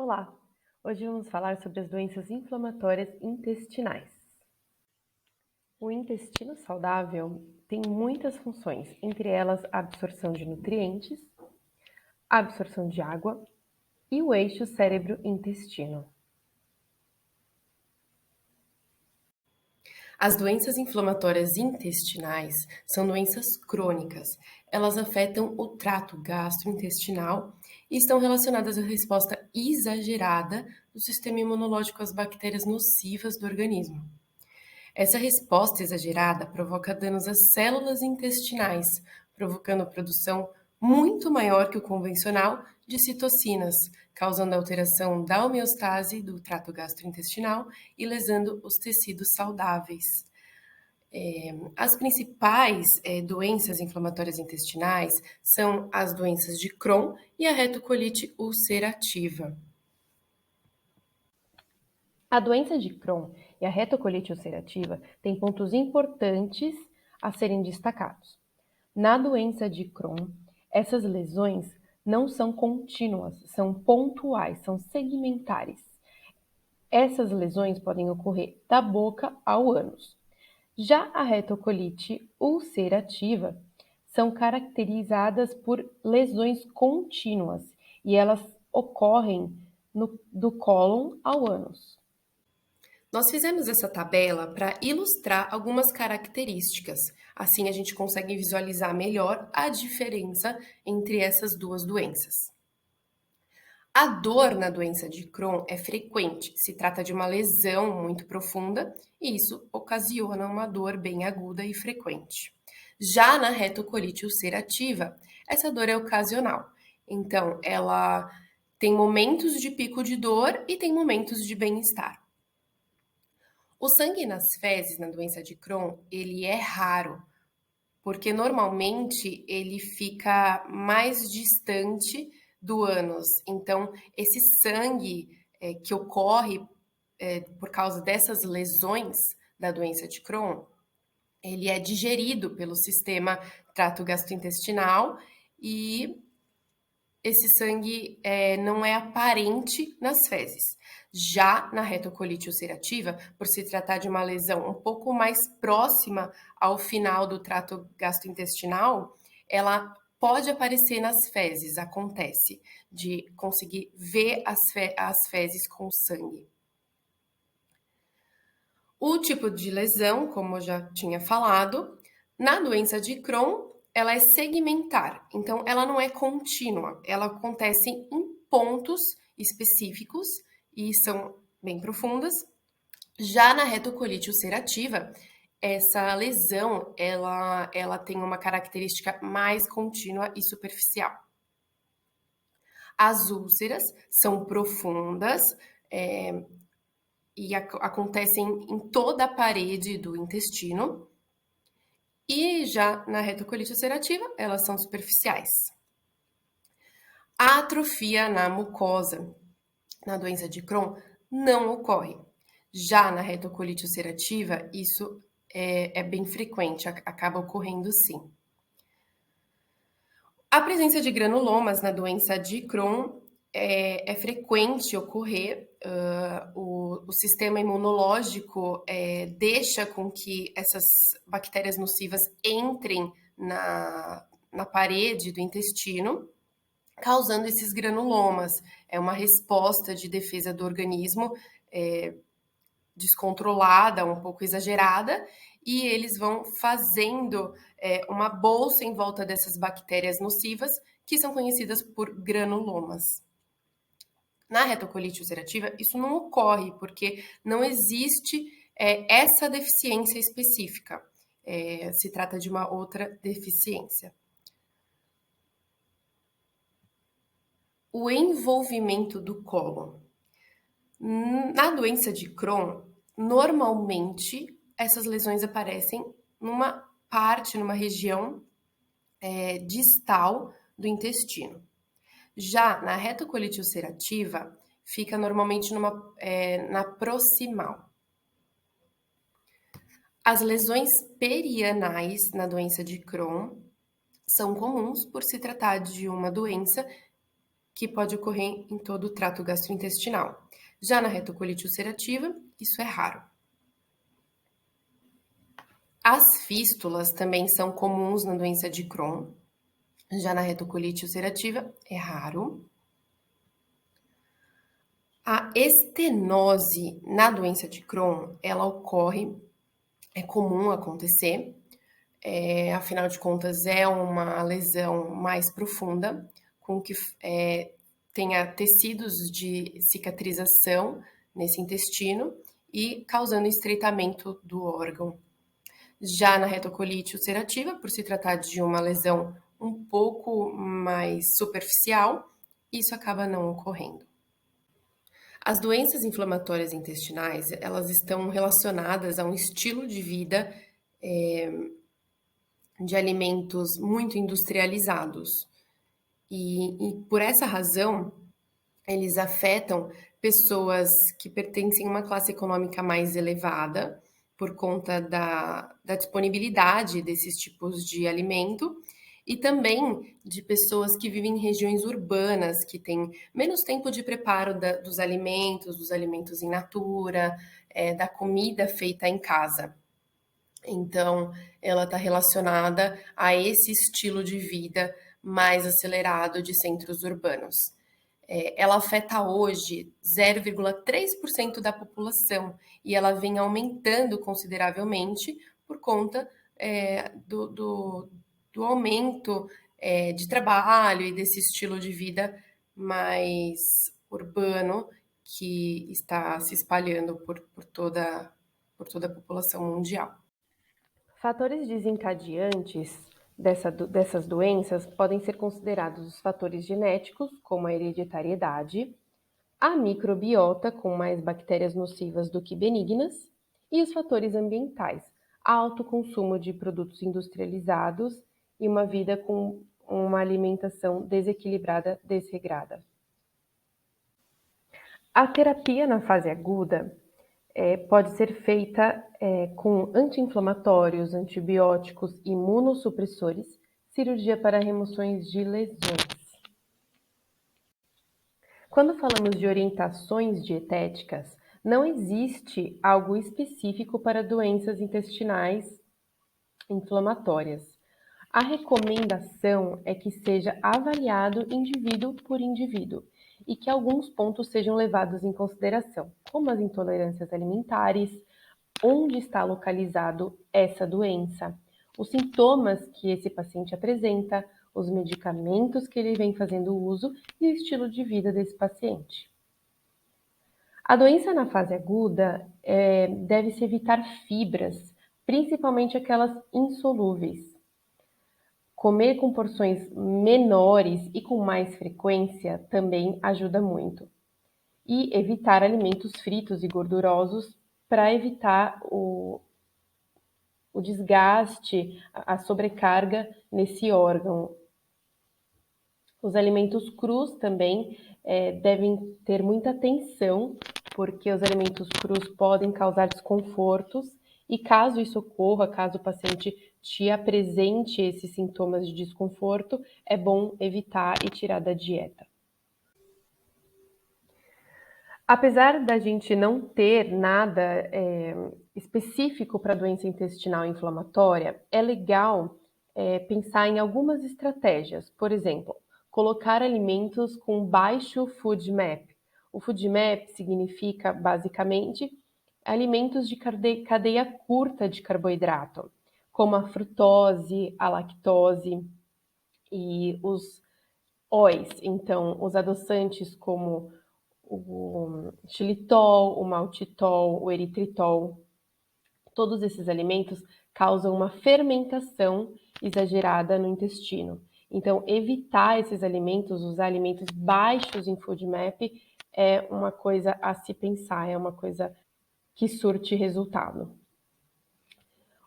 Olá! Hoje vamos falar sobre as doenças inflamatórias intestinais. O intestino saudável tem muitas funções, entre elas a absorção de nutrientes, a absorção de água e o eixo cérebro-intestino. As doenças inflamatórias intestinais são doenças crônicas. Elas afetam o trato gastrointestinal e estão relacionadas à resposta exagerada do sistema imunológico às bactérias nocivas do organismo. Essa resposta exagerada provoca danos às células intestinais, provocando a produção muito maior que o convencional de citocinas, causando alteração da homeostase do trato gastrointestinal e lesando os tecidos saudáveis. As principais doenças inflamatórias intestinais são as doenças de Crohn e a retocolite ulcerativa. A doença de Crohn e a retocolite ulcerativa têm pontos importantes a serem destacados. Na doença de Crohn, essas lesões não são contínuas, são pontuais, são segmentares. Essas lesões podem ocorrer da boca ao ânus. Já a retocolite ulcerativa são caracterizadas por lesões contínuas e elas ocorrem do cólon ao ânus. Nós fizemos essa tabela para ilustrar algumas características. Assim a gente consegue visualizar melhor a diferença entre essas duas doenças. A dor na doença de Crohn é frequente, se trata de uma lesão muito profunda e isso ocasiona uma dor bem aguda e frequente. Já na retocolite ulcerativa, essa dor é ocasional. Então, ela tem momentos de pico de dor e tem momentos de bem-estar. O sangue nas fezes na doença de Crohn, ele é raro, porque normalmente ele fica mais distante do ânus. Então, esse sangue que ocorre por causa dessas lesões da doença de Crohn, ele é digerido pelo sistema trato gastrointestinal e esse sangue não é aparente nas fezes. Já na retocolite ulcerativa, por se tratar de uma lesão um pouco mais próxima ao final do trato gastrointestinal, ela pode aparecer nas fezes, acontece, de conseguir ver as fezes com sangue. O tipo de lesão, como eu já tinha falado, na doença de Crohn, ela é segmentar, então ela não é contínua, ela acontece em pontos específicos e são bem profundas. Já na retocolite ulcerativa, essa lesão ela tem uma característica mais contínua e superficial. As úlceras são profundas, e acontecem em toda a parede do intestino. E já na retocolite ulcerativa, elas são superficiais. A atrofia na mucosa, na doença de Crohn, não ocorre. Já na retocolite ulcerativa, isso é bem frequente, acaba ocorrendo sim. A presença de granulomas na doença de Crohn é frequente ocorrer. O sistema imunológico deixa com que essas bactérias nocivas entrem na parede do intestino, causando esses granulomas. É uma resposta de defesa do organismo descontrolada, um pouco exagerada, e eles vão fazendo uma bolsa em volta dessas bactérias nocivas, que são conhecidas por granulomas. Na retocolite ulcerativa, isso não ocorre, porque não existe essa deficiência específica. Se trata de uma outra deficiência. O envolvimento do cólon. Na doença de Crohn, normalmente essas lesões aparecem numa parte, numa região distal do intestino. Já na retocolite ulcerativa, fica normalmente na proximal. As lesões perianais na doença de Crohn são comuns por se tratar de uma doença que pode ocorrer em todo o trato gastrointestinal. Já na retocolite ulcerativa, isso é raro. As fístulas também são comuns na doença de Crohn. Já na retocolite ulcerativa, é raro. A estenose na doença de Crohn, ela ocorre, é comum acontecer, afinal de contas é uma lesão mais profunda, com que tenha tecidos de cicatrização nesse intestino e causando estreitamento do órgão. Já na retocolite ulcerativa, por se tratar de uma lesão um pouco mais superficial, isso acaba não ocorrendo. As doenças inflamatórias intestinais, elas estão relacionadas a um estilo de vida de alimentos muito industrializados. E por essa razão, eles afetam pessoas que pertencem a uma classe econômica mais elevada, por conta da disponibilidade desses tipos de alimento, e também de pessoas que vivem em regiões urbanas, que têm menos tempo de preparo dos alimentos in natura, da comida feita em casa. Então, ela está relacionada a esse estilo de vida mais acelerado de centros urbanos. Ela afeta hoje 0,3% da população e ela vem aumentando consideravelmente por conta do aumento de trabalho e desse estilo de vida mais urbano que está se espalhando por toda a população mundial. Fatores desencadeantes dessas doenças podem ser considerados os fatores genéticos, como a hereditariedade, a microbiota, com mais bactérias nocivas do que benignas, e os fatores ambientais, alto consumo de produtos industrializados e uma vida com uma alimentação desequilibrada, desregrada. A terapia na fase aguda pode ser feita com anti-inflamatórios, antibióticos, imunossupressores, cirurgia para remoções de lesões. Quando falamos de orientações dietéticas, não existe algo específico para doenças intestinais inflamatórias. A recomendação é que seja avaliado indivíduo por indivíduo e que alguns pontos sejam levados em consideração, como as intolerâncias alimentares, onde está localizado essa doença, os sintomas que esse paciente apresenta, os medicamentos que ele vem fazendo uso e o estilo de vida desse paciente. A doença na fase aguda deve-se evitar fibras, principalmente aquelas insolúveis. Comer com porções menores e com mais frequência também ajuda muito. E evitar alimentos fritos e gordurosos para evitar o desgaste, a sobrecarga nesse órgão. Os alimentos crus também devem ter muita atenção, porque os alimentos crus podem causar desconfortos e caso isso ocorra, caso o paciente te apresente esses sintomas de desconforto, é bom evitar e tirar da dieta. Apesar da gente não ter nada específico para a doença intestinal inflamatória, é legal pensar em algumas estratégias. Por exemplo, colocar alimentos com baixo FODMAP. O FODMAP significa, basicamente, alimentos de cadeia curta de carboidrato, como a frutose, a lactose e os óis. Então, os adoçantes como o xilitol, o maltitol, o eritritol. Todos esses alimentos causam uma fermentação exagerada no intestino. Então, evitar esses alimentos, usar alimentos baixos em FODMAP é uma coisa a se pensar, é uma coisa que surte resultado.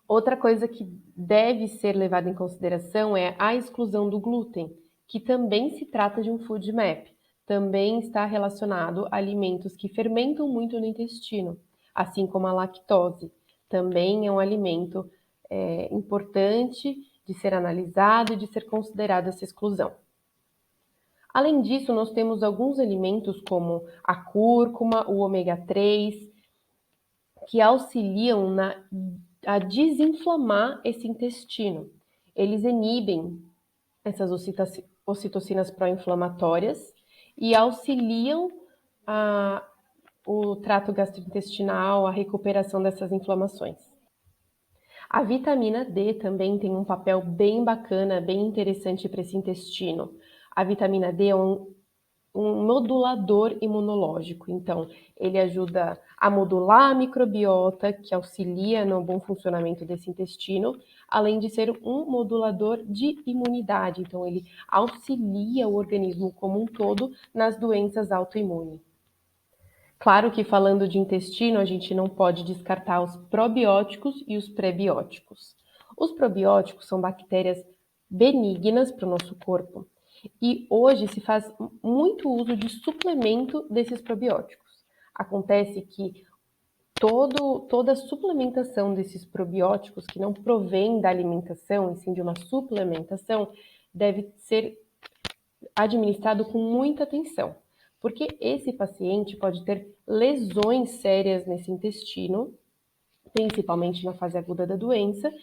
Outra coisa que deve ser levada em consideração é a exclusão do glúten, que também se trata de um FODMAP. Também está relacionado a alimentos que fermentam muito no intestino, assim como a lactose. Também é um alimento importante de ser analisado e de ser considerada essa exclusão. Além disso, nós temos alguns alimentos como a cúrcuma, o ômega 3, que auxiliam a desinflamar esse intestino. Eles inibem essas ocitocinas pró-inflamatórias e auxiliam a, o trato gastrointestinal, a recuperação dessas inflamações. A vitamina D também tem um papel bem bacana, bem interessante para esse intestino. A vitamina D é um modulador imunológico, então ele ajuda a modular a microbiota, que auxilia no bom funcionamento desse intestino, além de ser um modulador de imunidade, então ele auxilia o organismo como um todo nas doenças autoimunes. Claro que falando de intestino, a gente não pode descartar os probióticos e os prebióticos. Os probióticos são bactérias benignas para o nosso corpo e hoje se faz muito uso de suplemento desses probióticos. Acontece que toda a suplementação desses probióticos, que não provém da alimentação, e sim de uma suplementação, deve ser administrado com muita atenção, porque esse paciente pode ter lesões sérias nesse intestino, principalmente na fase aguda da doença,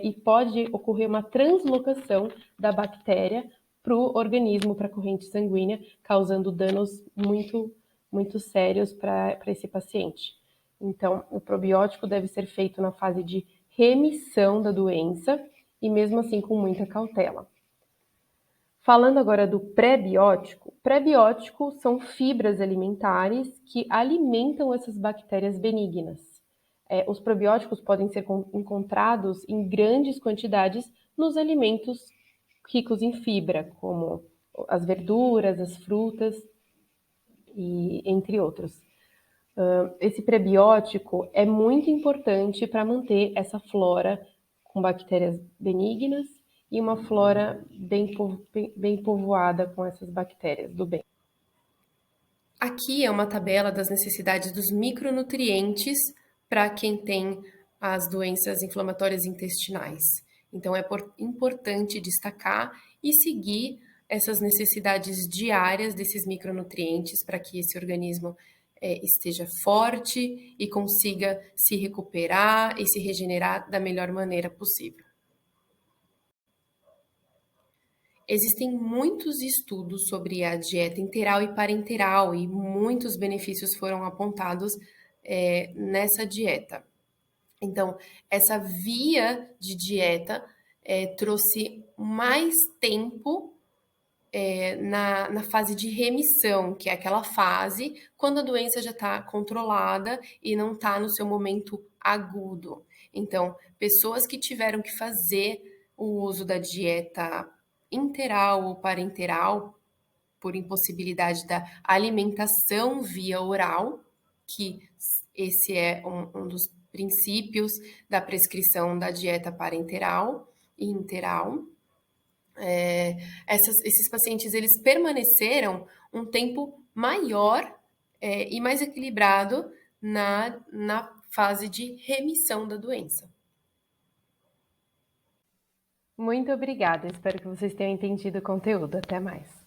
e pode ocorrer uma translocação da bactéria para o organismo, para a corrente sanguínea, causando danos muito sérios para esse paciente. Então, o probiótico deve ser feito na fase de remissão da doença e mesmo assim com muita cautela. Falando agora do pré-biótico, pré-biótico são fibras alimentares que alimentam essas bactérias benignas. Os probióticos podem ser encontrados em grandes quantidades nos alimentos ricos em fibra, como as verduras, as frutas, e entre outros. Esse prebiótico é muito importante para manter essa flora com bactérias benignas e uma flora bem povoada com essas bactérias do bem. Aqui é uma tabela das necessidades dos micronutrientes para quem tem as doenças inflamatórias intestinais. Então, é importante destacar e seguir essas necessidades diárias desses micronutrientes para que esse organismo esteja forte e consiga se recuperar e se regenerar da melhor maneira possível. Existem muitos estudos sobre a dieta interal e parenteral e muitos benefícios foram apontados nessa dieta. Então, essa via de dieta trouxe mais tempo na fase de remissão, que é aquela fase quando a doença já está controlada e não está no seu momento agudo. Então, pessoas que tiveram que fazer o uso da dieta interal ou parenteral por impossibilidade da alimentação via oral, que esse é um dos princípios da prescrição da dieta parenteral e interal. Esses pacientes eles permaneceram um tempo maior e mais equilibrado na fase de remissão da doença. Muito obrigada, espero que vocês tenham entendido o conteúdo. Até mais.